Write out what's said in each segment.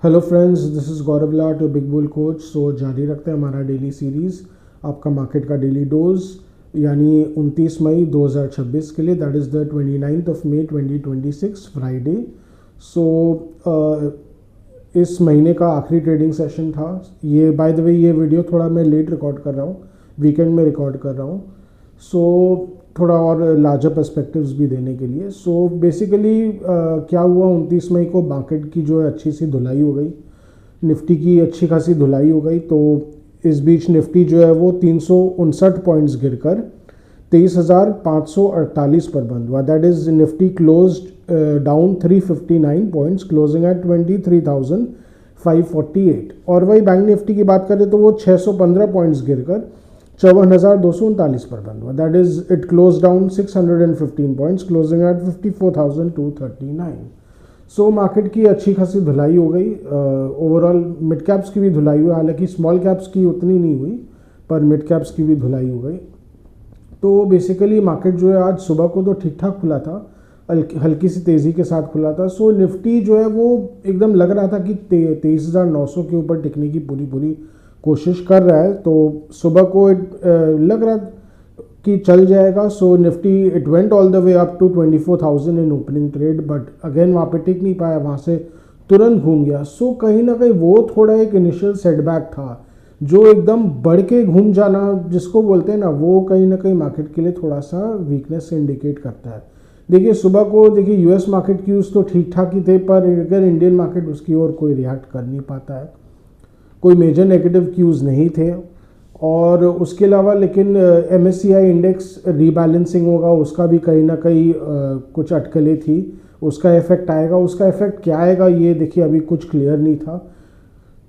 Hello friends, this is Gaurav Lat, big bull coach. So जारी रखते हैं हमारा डेली सीरीज़, आपका मार्केट का डेली डोज, यानी 29 मई 2026 के लिए, that is the 29th of May 2026 Friday. So इस महीने का आखिरी ट्रेडिंग सेशन था ये। बाय द वे, ये वीडियो थोड़ा मैं लेट रिकॉर्ड कर रहा हूँ, वीकेंड में रिकॉर्ड कर रहा हूँ। सो थोड़ा और लार्जर पर्सपेक्टिव्स भी देने के लिए। सो बेसिकली क्या हुआ, 29 मई को मार्केट की जो है अच्छी सी धुलाई हो गई, निफ्टी की अच्छी खासी धुलाई हो गई। तो इस बीच निफ्टी जो है वो 359 पॉइंट्स गिरकर 23,548 पर बंद हुआ। That is Nifty closed down 359 points, closing at 23,548। और वही बैंक निफ्टी की बात करें तो वो 615 पॉइंट्स गिरकर 54,239 पर बंद हुआ। That is it close down 615 points, closing at 54,239। So market की अच्छी खासी धुलाई हो गई। ओवरऑल मिड कैप्स की भी धुलाई हुई, हालांकि स्मॉल कैप्स की उतनी नहीं हुई, पर मिड कैप्स की भी धुलाई हो गई। तो बेसिकली मार्केट जो है आज सुबह को तो ठीक ठाक खुला था, हल्की सी तेज़ी के साथ खुला था। सो निफ्टी जो है वो एकदम लग रहा था कि 23,900 के ऊपर टिकने की पूरी कोशिश कर रहा है। तो सुबह को लग रहा कि चल जाएगा। So nifty it went all the way up to 24,000 in opening trade, but again वहाँ पे टिक नहीं पाया, वहाँ से तुरंत घूम गया। सो कहीं ना कहीं वो थोड़ा एक इनिशियल सेटबैक था, जो एकदम बढ़ के घूम जाना जिसको बोलते हैं ना, वो कहीं ना कहीं मार्केट के लिए थोड़ा सा वीकनेस इंडिकेट करता है। देखिए सुबह को देखिए यूएस मार्केट क्यूज तो ठीक ठाक ही थे, पर अगर इंडियन मार्केट उसकी ओर कोई रिएक्ट कर नहीं पाता है, कोई मेजर नेगेटिव क्यूज़ नहीं थे। और उसके अलावा लेकिन MSCI इंडेक्स रीबैलेंसिंग होगा, उसका भी कहीं ना कहीं कुछ अटकलें थी, उसका इफेक्ट आएगा। उसका इफेक्ट क्या आएगा ये देखिए अभी कुछ क्लियर नहीं था।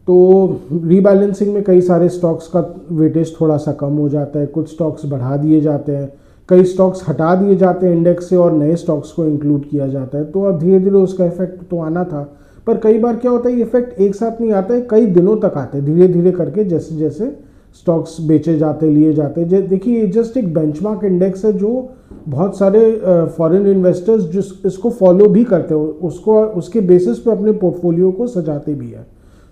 तो रीबैलेंसिंग में कई सारे स्टॉक्स का वेटेज थोड़ा सा कम हो जाता है, कुछ स्टॉक्स बढ़ा दिए जाते हैं, कई स्टॉक्स हटा दिए जाते हैं इंडेक्स से और नए स्टॉक्स को इंक्लूड किया जाता है। तो अब धीरे धीरे उसका इफेक्ट तो आना था, पर कई बार क्या होता है ये इफेक्ट एक साथ नहीं आता है, कई दिनों तक आते हैं धीरे धीरे करके, जैसे जैसे स्टॉक्स बेचे जाते लिए जाते। देखिए ये जस्ट एक बेंचमार्क इंडेक्स है, जो बहुत सारे फॉरेन इन्वेस्टर्स जिस इसको फॉलो भी करते हो, उसको उसके बेसिस पे अपने पोर्टफोलियो को सजाते भी है।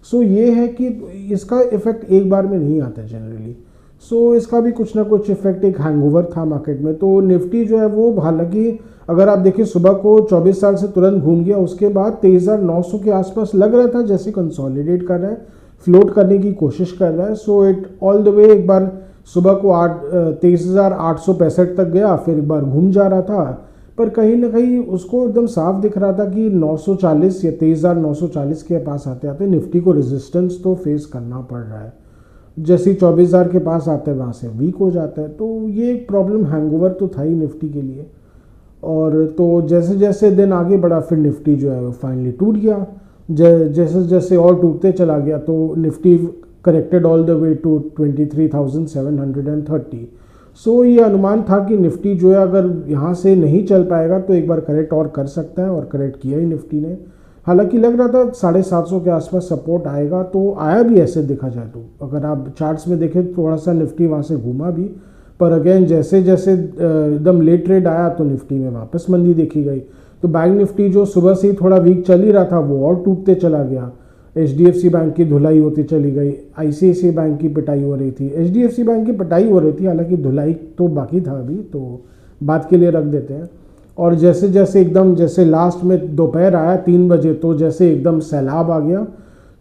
सो ये है कि इसका इफेक्ट एक बार में नहीं आता जनरली। सो इसका भी कुछ ना कुछ इफेक्ट, एक हैंगओवर था मार्केट में। तो निफ्टी जो है वो, हालांकि अगर आप देखिए सुबह को 24 साल से तुरंत घूम गया, उसके बाद 23,900 के आसपास लग रहा था, जैसे कंसोलिडेट कर रहा है, फ्लोट करने की कोशिश कर रहा है। सो इट ऑल द वे एक बार सुबह को 23,865 तक गया, फिर एक बार घूम जा रहा था, पर कहीं ना कहीं उसको एकदम साफ दिख रहा था कि 940 या 23,940 के पास आते आते निफ्टी को रेजिस्टेंस तो फेस करना पड़ रहा है। जैसे ही 24,000 के पास आते हैं वहाँ से वीक हो जाता है। तो ये एक प्रॉब्लम, हैंगओवर तो था ही निफ्टी के लिए। और तो जैसे जैसे दिन आगे बढ़ा, फिर निफ्टी जो है वो फाइनली टूट गया। जैसे जैसे और टूटते चला गया, तो Nifty corrected all the way to 23,730। So ये अनुमान था कि निफ्टी जो है अगर यहाँ से नहीं चल पाएगा तो एक बार करेक्ट और कर सकता है, और करेक्ट किया ही निफ्टी ने। हालांकि लग रहा था 750 के आसपास सपोर्ट आएगा, तो आया भी ऐसे देखा जाए तो। अगर आप चार्ट्स में देखें थोड़ा सा निफ्टी वहाँ से घूमा भी, पर अगेन जैसे जैसे एकदम लेट ट्रेड आया तो निफ्टी में वापस मंदी देखी गई। तो बैंक निफ्टी जो सुबह से ही थोड़ा वीक चल ही रहा था, वो और टूटते चला गया। HDFC बैंक की धुलाई होती चली गई, ICICI बैंक की पिटाई हो रही थी, HDFC बैंक की पिटाई हो रही थी, हालांकि धुलाई तो बाकी था अभी, तो बात के लिए रख देते हैं। और जैसे जैसे एकदम जैसे लास्ट में दोपहर आया 3 बजे, तो जैसे एकदम सैलाब आ गया,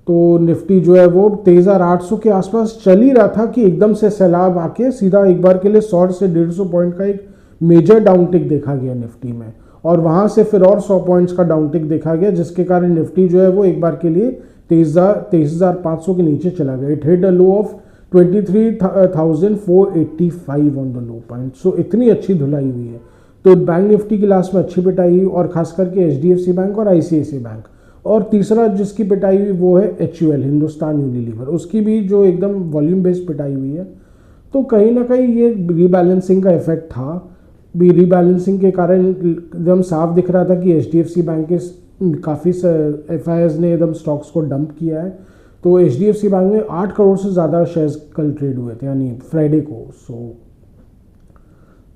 तो निफ्टी जो है वो 23,800 के आसपास चल ही रहा था कि एकदम से सैलाब आके सीधा एक बार के लिए 100 से 150 पॉइंट का एक मेजर डाउनटिक देखा गया निफ्टी में, और वहाँ से फिर और 100 पॉइंट्स का डाउनटिक देखा गया, जिसके कारण निफ्टी जो है वो एक बार के लिए 23,500 के नीचे चला गया। It hit a low of 23,485 on the low point. So इतनी अच्छी धुलाई हुई है। तो बैंक निफ्टी की लास्ट में अच्छी पिटाई हुई, और खास करके HDFC बैंक और ICICI बैंक। और तीसरा जिसकी पिटाई हुई वो है HUL, हिंदुस्तान यूनिलीवर, उसकी भी जो एकदम वॉल्यूम बेस्ड पिटाई हुई है। तो कहीं ना कहीं ये रीबैलेंसिंग का इफेक्ट था। भी रीबैलेंसिंग के कारण एकदम साफ दिख रहा था कि HDFC बैंक के काफ़ी FIs ने एकदम स्टॉक्स को डंप किया है। तो HDFC बैंक में 8 करोड़ से ज़्यादा शेयर्स कल ट्रेड हुए थे, यानी फ्राइडे को।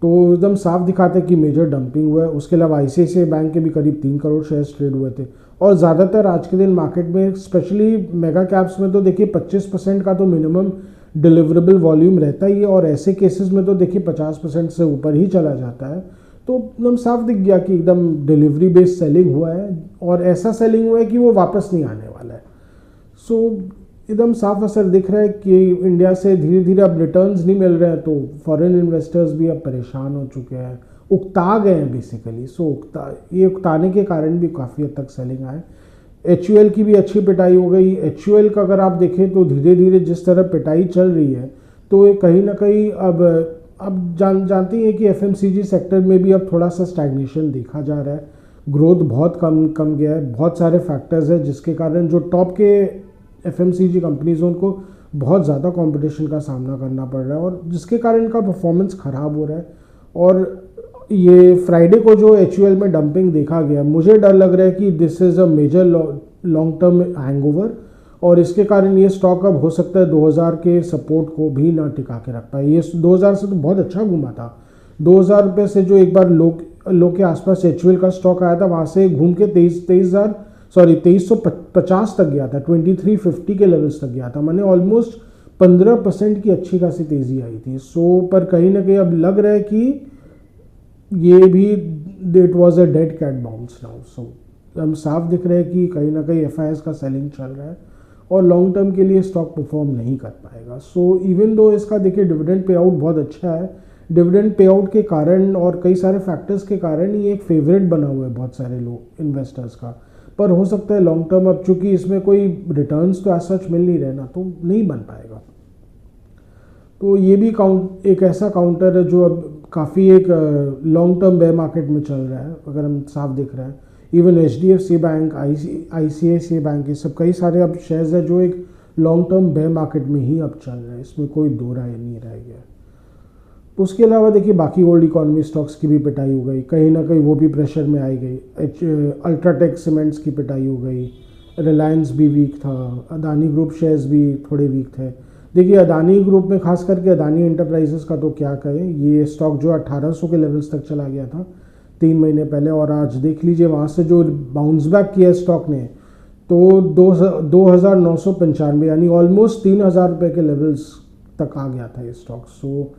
तो एकदम साफ दिखाते कि मेजर डंपिंग हुआ है। उसके अलावा ICICI बैंक के भी करीब 3 करोड़ शेयर्स ट्रेड हुए थे। और ज़्यादातर आज के दिन मार्केट में स्पेशली मेगा कैप्स में तो देखिए 25% का तो मिनिमम डिलीवरेबल वॉल्यूम रहता ही है, और ऐसे केसेस में तो देखिए 50% से ऊपर ही चला जाता है। तो एकदम साफ दिख गया कि एकदम डिलीवरी बेस्ड सेलिंग हुआ है, और ऐसा सेलिंग हुआ है कि वो वापस नहीं आने वाला है। सो एकदम साफ असर दिख रहा है कि इंडिया से धीरे धीरे अब रिटर्न्स नहीं मिल रहे हैं, तो फॉरेन इन्वेस्टर्स भी अब परेशान हो चुके हैं, उकता गए हैं बेसिकली। सो उकताने के कारण भी काफ़ी हद तक सेलिंग आए। HUL की भी अच्छी पिटाई हो गई। HUL का अगर आप देखें तो धीरे धीरे जिस तरह पिटाई चल रही है, तो ये कहीं ना कहीं अब जानती हैं कि FMCG सेक्टर में भी अब थोड़ा सा स्टैग्नेशन देखा जा रहा है। ग्रोथ बहुत कम गया है। बहुत सारे फैक्टर्स हैं जिसके कारण जो टॉप के FMCG कंपनीज हैं उनको बहुत ज़्यादा कंपटीशन का सामना करना पड़ रहा है, और जिसके कारण इनका परफॉर्मेंस ख़राब हो रहा है। और ये फ्राइडे को जो HUL में डंपिंग देखा गया, मुझे डर लग रहा है कि this is a major long term hangover, और इसके कारण ये स्टॉक अब हो सकता है 2000 के सपोर्ट को भी ना टिका के रख पाए। ये 2000 से तो बहुत अच्छा घूमा था। 2000 रुपये से जो एक बार लो के आसपास HUL का स्टॉक आया था, वहाँ से घूम के 2350 तक गया था, 2350 के लेवल्स तक गया था। मैंने ऑलमोस्ट 15% की अच्छी खासी तेज़ी आई थी। सो पर कहीं ना कहीं अब लग रहा है कि ये भी it was a dead cat bounce now. So हम साफ दिख रहे हैं कि कहीं ना कहीं FIS का सेलिंग चल रहा है, और लॉन्ग टर्म के लिए स्टॉक परफॉर्म नहीं कर पाएगा। सो इवन दो इसका देखिए डिविडेंड पे आउट बहुत अच्छा है, डिविडेंड पे आउट के कारण और कई सारे फैक्टर्स के कारण ये एक फेवरेट बना हुआ है बहुत सारे लोग इन्वेस्टर्स का। पर हो सकता है लॉन्ग टर्म, अब चूंकि इसमें कोई रिटर्न्स तो एज सच मिल नहीं रहे ना, तो नहीं बन पाएगा। तो ये भी एक ऐसा काउंटर है जो अब काफ़ी एक लॉन्ग टर्म बेयर मार्केट में चल रहा है, अगर हम साफ दिख रहा है। Even HDFC bank, ICICI bank, ये सब कई सारे अब शेयर्स है जो एक लॉन्ग टर्म बेयर मार्केट में ही अब चल रहा है, इसमें कोई दो राय नहीं रह गया। उसके अलावा देखिए बाकी ओल्ड इकोनॉमी स्टॉक्स की भी पिटाई हो गई, कहीं ना कहीं वो भी प्रेशर में आई गई। अल्ट्राटेक सीमेंट्स की पिटाई हो गई, रिलायंस भी वीक था, अदानी ग्रुप शेयर्स भी थोड़े वीक थे। देखिए अदानी ग्रुप में खास करके अदानी एंटरप्राइजेस का तो क्या कहें, ये स्टॉक जो 1800 के लेवल्स तक चला गया था 3 महीने पहले, और आज देख लीजिए वहाँ से जो बाउंस बैक किया स्टॉक ने, तो 2995 यानी ऑलमोस्ट 3000 रुपये के लेवल्स तक आ गया था ये स्टॉक। सो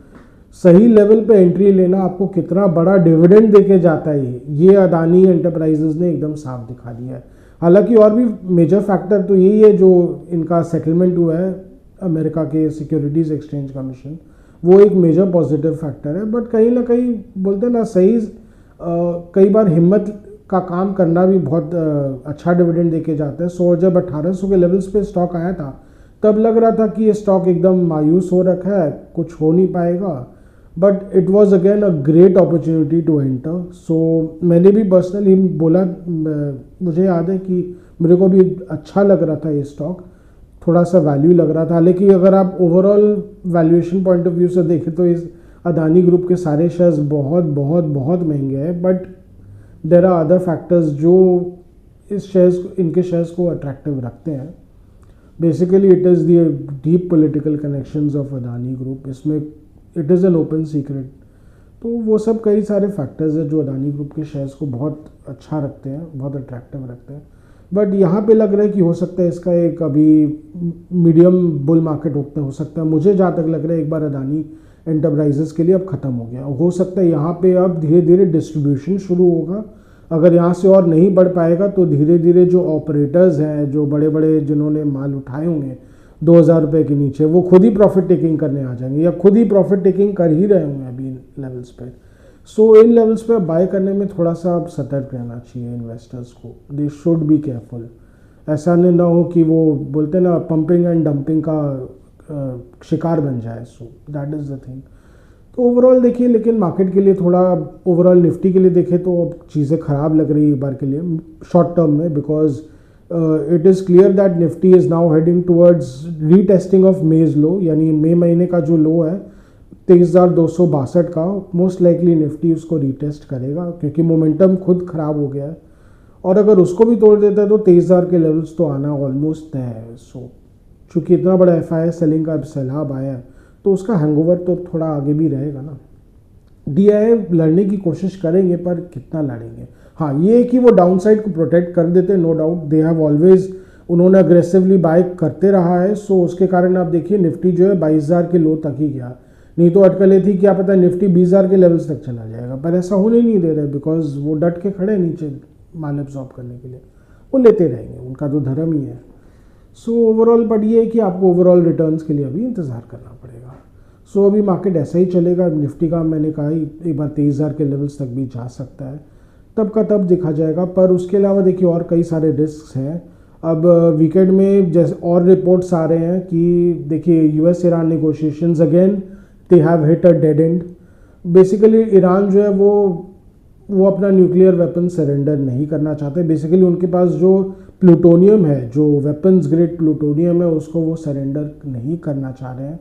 सही लेवल पे एंट्री लेना आपको कितना बड़ा डिविडेंड देके जाता है, ये अदानी एंटरप्राइजेस ने एकदम साफ दिखा दिया है। हालांकि और भी मेजर फैक्टर तो यही है, जो इनका सेटलमेंट हुआ है अमेरिका के सिक्योरिटीज़ एक्सचेंज कमीशन, वो एक मेजर पॉजिटिव फैक्टर है। बट कहीं ना कहीं बोलते हैं ना, सही कई बार हिम्मत का काम करना भी बहुत अच्छा डिविडेंड देके जाता है। सो जब 1800 के लेवल्स पे स्टॉक आया था, तब लग रहा था कि ये स्टॉक एकदम मायूस हो रखा है, कुछ हो नहीं पाएगा, but it was again a great opportunity to enter. So मैंने भी पर्सनली बोला, मुझे याद है कि मेरे को भी अच्छा लग रहा था ये स्टॉक, थोड़ा सा वैल्यू लग रहा था। लेकिन अगर आप overall valuation point of view से देखें तो इस अदानी ग्रुप के सारे शेयर्स बहुत बहुत बहुत महंगे हैं, but there are other factors जो इनके शेयर्स को अट्रैक्टिव रखते हैं। Basically it is the deep political connections of Adani group, इसमें it is an open secret. तो वो सब कई सारे फैक्टर्स हैं जो अदानी ग्रुप के शेयर्स को बहुत अच्छा रखते हैं, बहुत अट्रैक्टिव रखते हैं। बट यहाँ पे लग रहा है कि हो सकता है इसका एक अभी मीडियम बुल मार्केट हो सकता है। मुझे जहाँ तक लग रहा है एक बार अदानी एंटरप्राइजेस के लिए अब ख़त्म हो गया, हो सकता है यहाँ पे अब धीरे धीरे डिस्ट्रीब्यूशन शुरू होगा। अगर यहाँ से और नहीं बढ़ पाएगा तो धीरे धीरे जो ऑपरेटर्स हैं, जो बड़े बड़े जिन्होंने माल उठाए होंगे 2000 रुपये के नीचे, वो खुद ही प्रॉफिट टेकिंग करने आ जाएंगे, या खुद ही प्रॉफिट टेकिंग कर ही रहे होंगे अभी इन लेवल्स पे। सो इन लेवल्स पे बाय करने में थोड़ा सा अब सतर्क रहना चाहिए इन्वेस्टर्स को, दे शुड बी केयरफुल। ऐसा नहीं ना हो कि वो बोलते ना पंपिंग एंड डंपिंग का शिकार बन जाए। So that is the thing. तो ओवरऑल देखिए, लेकिन मार्केट के लिए थोड़ा, ओवरऑल निफ्टी के लिए देखें तो अब चीज़ें ख़राब लग रही है एक बार के लिए शॉर्ट टर्म में, because it is clear that nifty is now heading towards retesting of May's low, यानी मई महीने का जो लो है 23,262 का, मोस्ट लाइकली निफ्टी उसको रीटेस्ट करेगा, क्योंकि मोमेंटम खुद ख़राब हो गया है। और अगर उसको भी तोड़ देता है तो 23,000 के लेवल्स तो आना ऑलमोस्ट तय है। सो चूँकि इतना बड़ा FIS सेलिंग का सैलाब आया है, तो उसका हैंगओवर तो थोड़ा आगे भी रहेगा ना। DII लड़ने की कोशिश करेंगे, पर कितना लड़ेंगे। हाँ, ये कि वो डाउन साइड को प्रोटेक्ट कर देते, no doubt they have always, उन्होंने अग्रेसिवली बाय करते रहा है। सो उसके कारण आप देखिए निफ्टी जो है 22,000 के लो तक ही गया, नहीं तो अटकल ये थी क्या पता निफ्टी 20,000 के लेवल्स तक चला जाएगा, पर ऐसा होने नहीं दे रहे बिकॉज वो डट के खड़े नीचे माल एब्जॉर्ब करने के लिए, वो लेते रहेंगे, उनका तो धर्म ही है। सो ओवरऑल बट ये है कि आपको ओवरऑल रिटर्न्स के लिए अभी इंतज़ार करना पड़ेगा। सो अभी मार्केट ऐसा ही चलेगा, निफ्टी का मैंने कहा ही एक बार 23,000 के लेवल्स तक भी जा सकता है, तब का तब देखा जाएगा। पर उसके अलावा देखिए और कई सारे रिस्क हैं। अब वीकेंड में जैसे और रिपोर्ट्स आ रहे हैं कि देखिए US Iran negotiations again they have hit a dead and. Basically Iran जो है वो अपना न्यूक्लियर वेपन सरेंडर नहीं करना चाहते। बेसिकली उनके पास जो प्लूटोनियम है, जो वेपन्स ग्रेड प्लूटोनियम है, उसको वो सरेंडर नहीं करना चाह रहे हैं।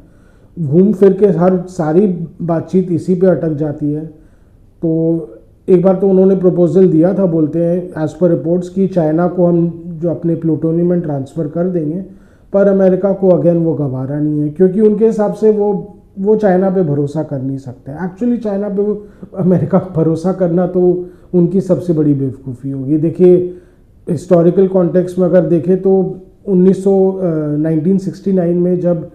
घूम फिर के हर सारी बातचीत इसी पे अटक जाती है। तो एक बार तो उन्होंने प्रपोजल दिया था, बोलते हैं एज पर रिपोर्ट्स कि चाइना को हम जो अपने प्लूटोनियम ट्रांसफ़र कर देंगे, पर अमेरिका को अगेन वो गवारा नहीं है, क्योंकि उनके हिसाब से वो चाइना पे भरोसा कर नहीं सकते। एक्चुअली चाइना पे अमेरिका भरोसा करना तो उनकी सबसे बड़ी बेवकूफ़ी होगी। देखिए हिस्टोरिकल कॉन्टेक्स्ट में अगर देखें तो 1969 में जब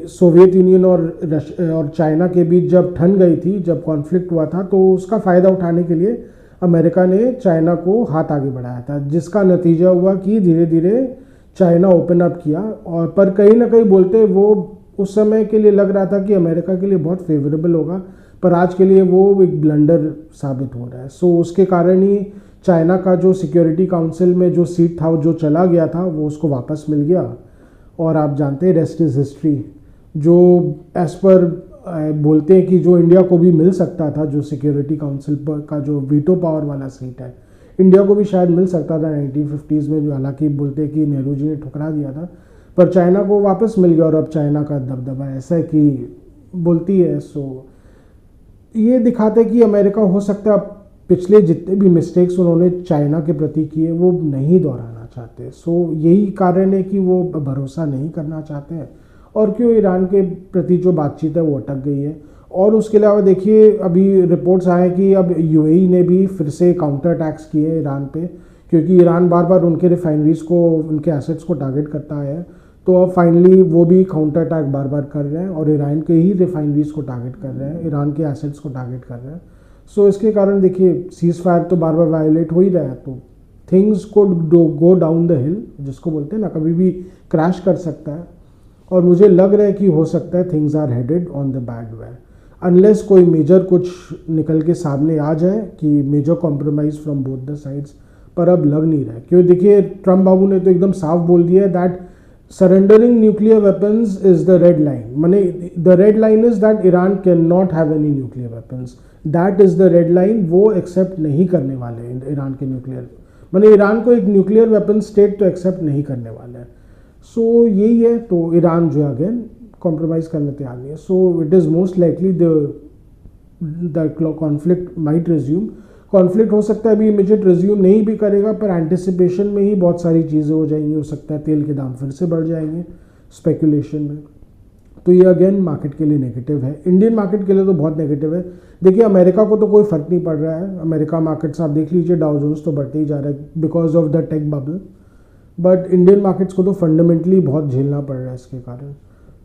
सोवियत यूनियन और चाइना के बीच जब ठन गई थी, जब कॉन्फ्लिक्ट हुआ था, तो उसका फ़ायदा उठाने के लिए अमेरिका ने चाइना को हाथ आगे बढ़ाया था, जिसका नतीजा हुआ कि धीरे धीरे चाइना ओपन अप किया। और पर कहीं ना कहीं बोलते वो उस समय के लिए लग रहा था कि अमेरिका के लिए बहुत फेवरेबल होगा, पर आज के लिए वो एक ब्लंडर साबित हो रहा है। सो उसके कारण ही चाइना का जो सिक्योरिटी काउंसिल में जो सीट था, जो चला गया था, वो उसको वापस मिल गया। और आप जानते हैं रेस्ट इज़ हिस्ट्री, जो एज पर बोलते हैं कि जो इंडिया को भी मिल सकता था, जो सिक्योरिटी काउंसिल पर का जो वीटो पावर वाला सीट है, इंडिया को भी शायद मिल सकता था 1950s में, जो हालांकि बोलते हैं कि नेहरू जी ने ठुकरा दिया था, पर चाइना को वापस मिल गया। और अब चाइना का दबदबा ऐसा है कि बोलती है। सो ये दिखाते कि अमेरिका हो सकता है पिछले जितने भी मिस्टेक्स उन्होंने चाइना के प्रति किए वो नहीं दोहराना चाहते। सो यही कारण है कि वो भरोसा नहीं करना चाहते हैं, और क्यों ईरान के प्रति जो बातचीत है वो अटक गई है। और उसके अलावा देखिए अभी रिपोर्ट्स आए कि अब यूएई ने भी फिर से काउंटर अटैक्स किए ईरान पे, क्योंकि ईरान बार बार उनके रिफाइनरीज को, उनके एसेट्स को टारगेट करता है। तो अब फाइनली वो भी काउंटर अटैक बार बार कर रहे हैं और ईरान के ही रिफाइनरीज को टारगेट कर रहे हैं, ईरान के एसेट्स को टारगेट कर रहे हैं। सो इसके कारण देखिए सीज फायर तो बार बार वायोलेट हो ही रहा है, तो थिंग्स को गो डाउन द हिल, जिसको बोलते हैं ना, कभी भी क्रैश कर सकता है। और मुझे लग रहा है कि हो सकता है things are headed on the bad way, unless कोई मेजर कुछ निकल के सामने आ जाए कि major compromise from both the sides. पर अब लग नहीं रहा है, क्योंकि देखिए ट्रम्प बाबू ने तो एकदम साफ बोल दिया है that surrendering nuclear weapons is the red line. माने the red line is that Iran can not have any nuclear weapons, that is the red line. वो एक्सेप्ट नहीं करने वाले ईरान के न्यूक्लियर, माने ईरान को एक न्यूक्लियर वेपन स्टेट तो एक्सेप्ट नहीं करने वाले हैं। सो यही है, तो ईरान जो अगेन कॉम्प्रोमाइज़ करने तैयार नहीं है। So it is most likely the conflict might resume. Conflict हो सकता है अभी इमीडिएट रिज्यूम नहीं भी करेगा, पर एंटिसिपेशन में ही बहुत सारी चीज़ें हो जाएंगी। हो सकता है तेल के दाम फिर से बढ़ जाएंगे स्पेकुलेशन में। तो ये अगेन मार्केट के लिए नेगेटिव है, इंडियन मार्केट के लिए तो बहुत नेगेटिव है। देखिए अमेरिका को तो कोई फ़र्क नहीं पड़ रहा है, अमेरिका मार्केट्स आप देख लीजिए, डाउ जोन्स तो बढ़ते ही जा रहा है because of the tech bubble, but Indian markets को तो फंडामेंटली बहुत झेलना पड़ रहा है इसके कारण।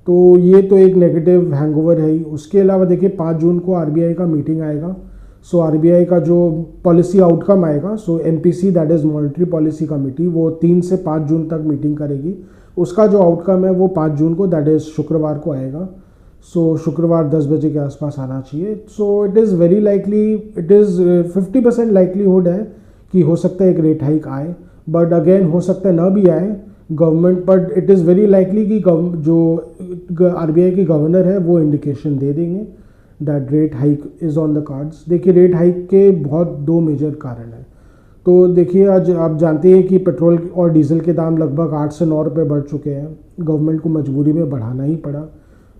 तो ये तो एक नेगेटिव हैंगओवर है ही। उसके अलावा देखिए 5 जून को आरबीआई का मीटिंग आएगा। सो आरबीआई का जो पॉलिसी आउटकम आएगा, so MPC that is monetary policy committee, वो 3 से 5 जून तक मीटिंग करेगी। उसका जो आउटकम है वो 5 जून को दैट इज़ शुक्रवार को आएगा। सो शुक्रवार 10 बजे के आसपास आना चाहिए। So it is very likely, it is 50% likelihood है कि हो सकता है एक रेट हाइक आए, बट अगेन हो सकता है ना भी आए government, but it is very likely कि जो आरबीआई के गवर्नर है वो इंडिकेशन दे देंगे that rate hike is on the cards. देखिए रेट हाइक के बहुत 2 मेजर कारण हैं। तो देखिए आज आप जानते हैं कि पेट्रोल और डीजल के दाम लगभग 8 से 9 रुपये बढ़ चुके हैं। गवर्नमेंट को मजबूरी में बढ़ाना ही पड़ा,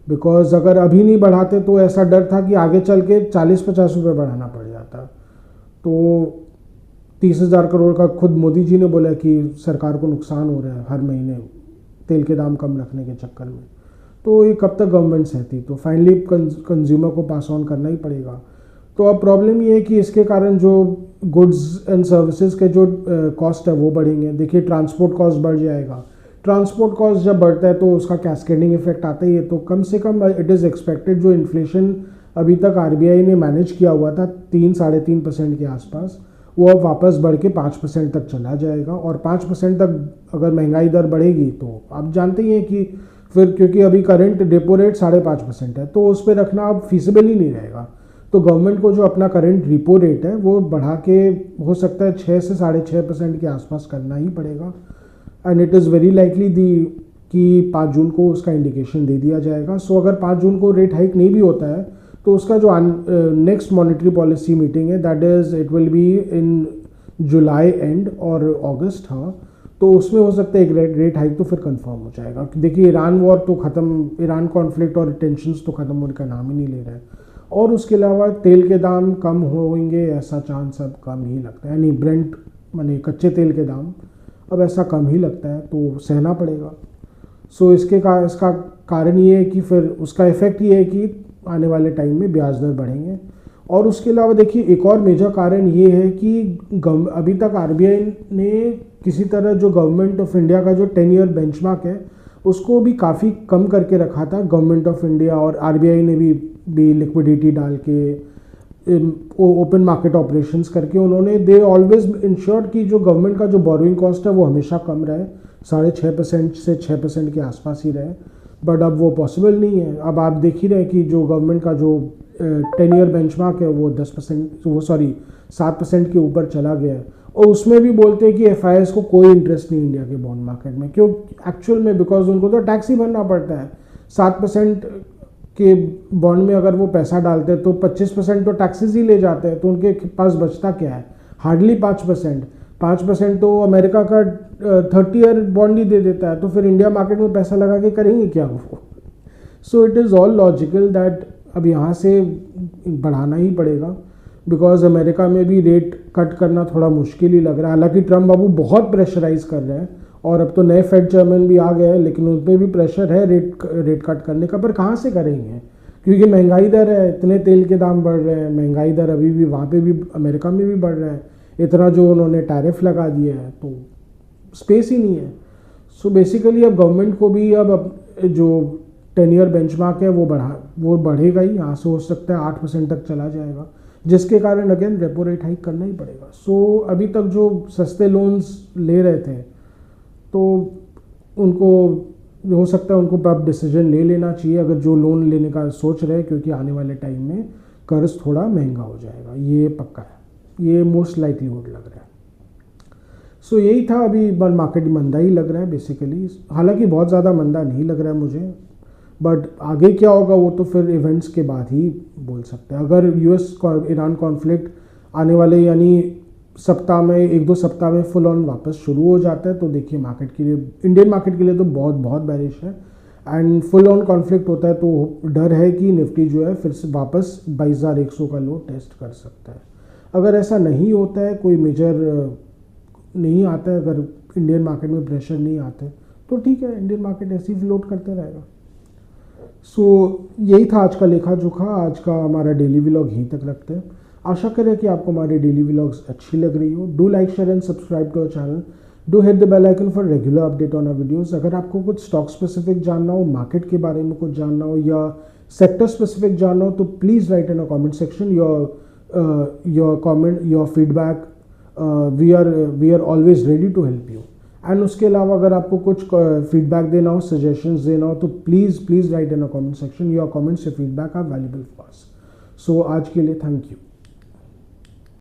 बिकॉज अगर अभी नहीं बढ़ाते तो ऐसा डर था कि आगे चल के 40-50 रुपये बढ़ाना पड़ जाता। तो 30,000 करोड़ का खुद मोदी जी ने बोला कि सरकार को नुकसान हो रहा है हर महीने तेल के दाम कम रखने के चक्कर में। तो ये कब तक गवर्नमेंट सहती, तो फाइनली कंज्यूमर को पास ऑन करना ही पड़ेगा। तो अब प्रॉब्लम ये है कि इसके कारण जो गुड्स एंड सर्विसेज के जो कॉस्ट है वो बढ़ेंगे। देखिए ट्रांसपोर्ट कॉस्ट बढ़ जाएगा, ट्रांसपोर्ट कॉस्ट जब बढ़ता है तो उसका कैस्केडिंग इफेक्ट आता ही है। तो कम से कम इट इज़ एक्सपेक्टेड जो इन्फ्लेशन अभी तक आरबीआई ने मैनेज किया हुआ था 3-3.5% के आसपास, वो अब वापस बढ़ के 5% तक चला जाएगा। और 5% तक अगर महंगाई दर बढ़ेगी तो आप जानते ही हैं कि फिर, क्योंकि अभी करंट रेपो रेट 5.5% है, तो उस पर रखना अब फीसिबल ही नहीं रहेगा। तो गवर्नमेंट को जो अपना करंट रिपो रेट है वो बढ़ा के हो सकता है 6 से 6.5% के आसपास करना ही पड़ेगा। And it is very likely कि 5 जून को उसका इंडिकेशन दे दिया जाएगा। सो अगर 5 जून को रेट हाइक नहीं भी होता है तो उसका जो नेक्स्ट मॉनेटरी पॉलिसी मीटिंग है that is it will be in July and और अगस्त, हाँ, तो उसमें हो सकता है एक रेट हाइक तो फिर कंफर्म हो जाएगा। देखिए ईरान वॉर तो ख़त्म, ईरान कॉन्फ्लिक्ट और टेंशन्स तो ख़त्म होने का नाम ही नहीं ले रहा है। और उसके अलावा तेल के दाम कम होंगे ऐसा चांस अब कम ही लगता है, यानी ब्रेंट माने कच्चे तेल के दाम अब ऐसा कम ही लगता है, तो सहना पड़ेगा। सो इसका कारण ये है कि फिर उसका इफ़ेक्ट ये है कि आने वाले टाइम में ब्याज दर बढ़ेंगे। और उसके अलावा देखिए एक और मेजर कारण ये है कि अभी तक आरबीआई ने किसी तरह जो गवर्नमेंट ऑफ इंडिया का जो 10 ईयर बेंचमार्क है उसको भी काफ़ी कम करके रखा था गवर्नमेंट ऑफ इंडिया, और आरबीआई ने भी लिक्विडिटी डाल के ओपन मार्केट ऑपरेशंस करके उन्होंने दे ऑलवेज इंश्योर्ड कि जो गवर्नमेंट का जो बोरोइंग कॉस्ट है वो हमेशा कम रहे, 6.5% से 6% के आसपास ही रहे। बट अब वो पॉसिबल नहीं है। अब आप देख ही रहे हैं कि जो गवर्नमेंट का जो 10 ईयर बेंचमार्क है वो 7% के ऊपर चला गया है। और उसमें भी बोलते हैं कि एफआईएस को कोई इंटरेस्ट नहीं इंडिया के बॉन्ड मार्केट में, क्यों? एक्चुअल में बिकॉज उनको तो टैक्स ही भरना पड़ता है। 7% के बॉन्ड में अगर वो पैसा डालते हैं तो 25% तो टैक्सेस ही ले जाते हैं, तो उनके पास बचता क्या है? हार्डली 5% तो अमेरिका का 30 ईयर बॉन्ड ही दे देता है, तो फिर इंडिया मार्केट में पैसा लगा के करेंगे क्या वो? So it is all logical that अब यहाँ से बढ़ाना ही पड़ेगा, बिकॉज अमेरिका में भी रेट कट करना थोड़ा मुश्किल ही लग रहा है। हालांकि ट्रम्प बाबू बहुत प्रेशराइज कर रहे हैं और अब तो नए फेड चेयरमैन भी आ गए हैं, लेकिन उन पर भी प्रेशर है रेट कट करने का, पर कहाँ से करेंगे? क्योंकि महंगाई दर है, इतने तेल के दाम बढ़ रहे हैं, महंगाई दर अभी भी वहाँ पे भी अमेरिका में भी बढ़ रहा है, इतना जो उन्होंने टैरिफ लगा दिया है, तो स्पेस ही नहीं है। सो बेसिकली अब गवर्नमेंट को भी अब जो 10 ईयर बेंचमार्क है वो बढ़ेगा ही, यहाँ से हो सकता है 8% तक चला जाएगा, जिसके कारण अगेन रेपो रेट हाइक करना ही पड़ेगा। सो अभी तक जो सस्ते लोन्स ले रहे थे तो उनको हो सकता है उनको अब डिसीजन ले लेना चाहिए, अगर जो लोन लेने का सोच रहे हैं, क्योंकि आने वाले टाइम में कर्ज थोड़ा महंगा हो जाएगा, ये पक्का है, ये मोस्ट लाइकलीहुड लग रहा है। सो यही था। अभी मार्केट मंदा ही लग रहा है बेसिकली, हालांकि बहुत ज़्यादा मंदा नहीं लग रहा है मुझे, बट आगे क्या होगा वो तो फिर इवेंट्स के बाद ही बोल सकते हैं। अगर यूएस ईरान कॉन्फ्लिक्ट आने वाले यानी एक दो सप्ताह में फुल ऑन वापस शुरू हो जाता है तो देखिए मार्केट के लिए, इंडियन मार्केट के लिए तो बहुत बैरिश है। एंड फुल ऑन कॉन्फ्लिक्ट होता है तो डर है कि निफ्टी जो है फिर से वापस 22,100 का लो टेस्ट कर सकता है। अगर ऐसा नहीं होता है, कोई मेजर नहीं आता है, अगर इंडियन मार्केट में प्रेशर नहीं आते तो ठीक है, इंडियन मार्केट ऐसे ही फ्लोट करते रहेगा। सो यही था आज का लेखा जोखा, आज का हमारा डेली व्लॉग यहीं तक रखते हैं। आशा करें कि आपको हमारी डेली व्लॉग्स अच्छी लग रही हो। Do like, share and subscribe to our channel. Do hit the bell icon for regular update on our videos. अगर आपको कुछ स्टॉक स्पेसिफिक जानना हो, मार्केट के बारे में कुछ जानना हो या सेक्टर स्पेसिफिक जानना हो तो please write in a comment section your comment, your feedback. We are always ready to help you. And उसके अलावा अगर आपको कुछ फीडबैक देना हो, सजेशंस देना हो तो please write in a comment section. Your comments या feedback are valuable for us. So आज के लिए थैंक यू।